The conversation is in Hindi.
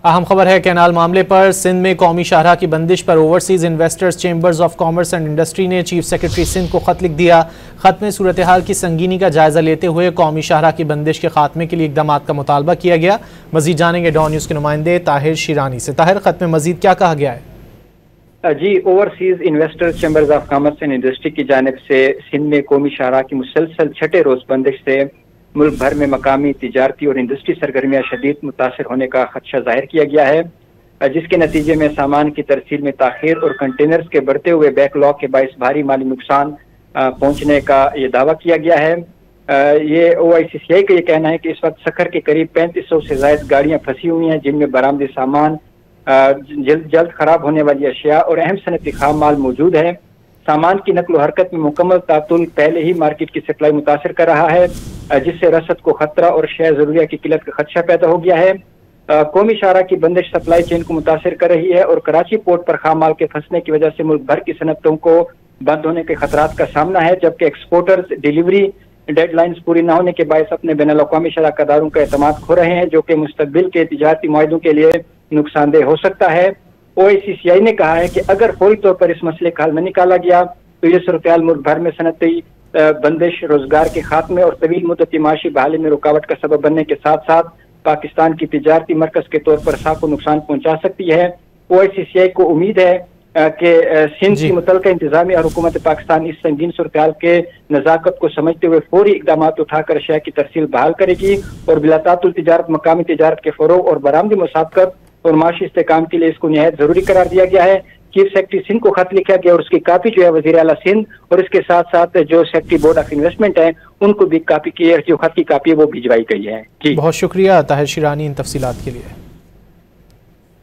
अहम खबर है कैनाल मामले पर। सिंध में कौमी शाहराह की बंदिश पर overseas investors chambers of commerce and industry ने चीफ सेक्रेटरी सिंध को खत लिख दिया। खत में सूरत हाल की संगीनी का जायजा लेते हुए कौमी शाहराह की बंदिश के खात्मे के लिए इकदाम का मुतालबा किया गया। मजीद जानेंगे डॉन न्यूज़ के नुमाइंदे ताहिर शिरानी से। ताहिर, खत में मजीद क्या कहा गया है? जी, overseas investors chambers of commerce and industry की जानिब से सिंध में कौमी शाहराह की मुसलसल छठे रोज बंदिश से मुल्क भर में मकामी तिजारती और इंडस्ट्री सरगर्मियां शदीद मुतासर होने का खदशा जाहिर किया गया है, जिसके नतीजे में सामान की तरसील में ताखीर और कंटेनर्स के बढ़ते हुए बैकलॉग के बायस भारी माली नुकसान पहुंचने का ये दावा किया गया है। ये OICCI का ये कहना है कि इस वक्त सखर के करीब 3500 से ज्यादा गाड़ियां फंसी हुई हैं, जिनमें बरामदी सामान, जल्द खराब होने वाली अशिया और अहम सनती खाम माल मौजूद है। सामान की नकलो हरकत में मुकम्मल तातुल पहले ही मार्केट की सप्लाई मुतासर कर रहा है, जिससे रसद को खतरा और शय जरूरिया की किल्लत का खदशा पैदा हो गया है। कौमी शाहराह की बंदिश सप्लाई चेन को मुतासर कर रही है और कराची पोर्ट पर खाम माल के फंसने की वजह से मुल्क भर की सनतों को बंद होने के खतरात का सामना है, जबकि एक्सपोर्टर्स डिलीवरी डेडलाइंस पूरी न होने के बायस अपने बैनुल अक़वामी शराकतदारों का एतमाद खो रहे हैं, जो कि मुस्तकबिल के तिजारती मुआहदों के लिए नुकसानदेह हो सकता है। OICCI ने कहा है कि अगर फौरी तौर पर इस मसले का हल न निकाला गया तो ये सूरत-ए-हाल मुल्क भर में सनती बंदिश, रोजगार के खात्मे और तवील मुद्दती माशी बहाली में रुकावट का सबब बनने के साथ साथ पाकिस्तान की तिजारती मरकज के तौर पर साफ को नुकसान पहुंचा सकती है। OICCI को उम्मीद है कि सिंध की मुतलका इंतजामी और हुकूमत पाकिस्तान इस संगीन सूरत-ए-हाल के नजाकत को समझते हुए फौरी इकदाम उठाकर अशिया की तरसील बहाल करेगी और बिलातातुल तिजारत मकामी तिजारत के फरोग और बरामदी मुसाफकत और माशी इस्तेकाम के लिए इसको निहायत जरूरी करार दिया गया है। चीफ सेक्रेटरी सिंध को खत लिखा गया और उसकी कापी जो है वजीर आला सिंध और इसके साथ साथ जो सेक्रेटरी बोर्ड ऑफ इन्वेस्टमेंट है उनको भी कापी की, जो खत की कापी है वो भिजवाई गई है। जी, बहुत शुक्रिया ताहिर शिरानी इन तफसीलात के लिए।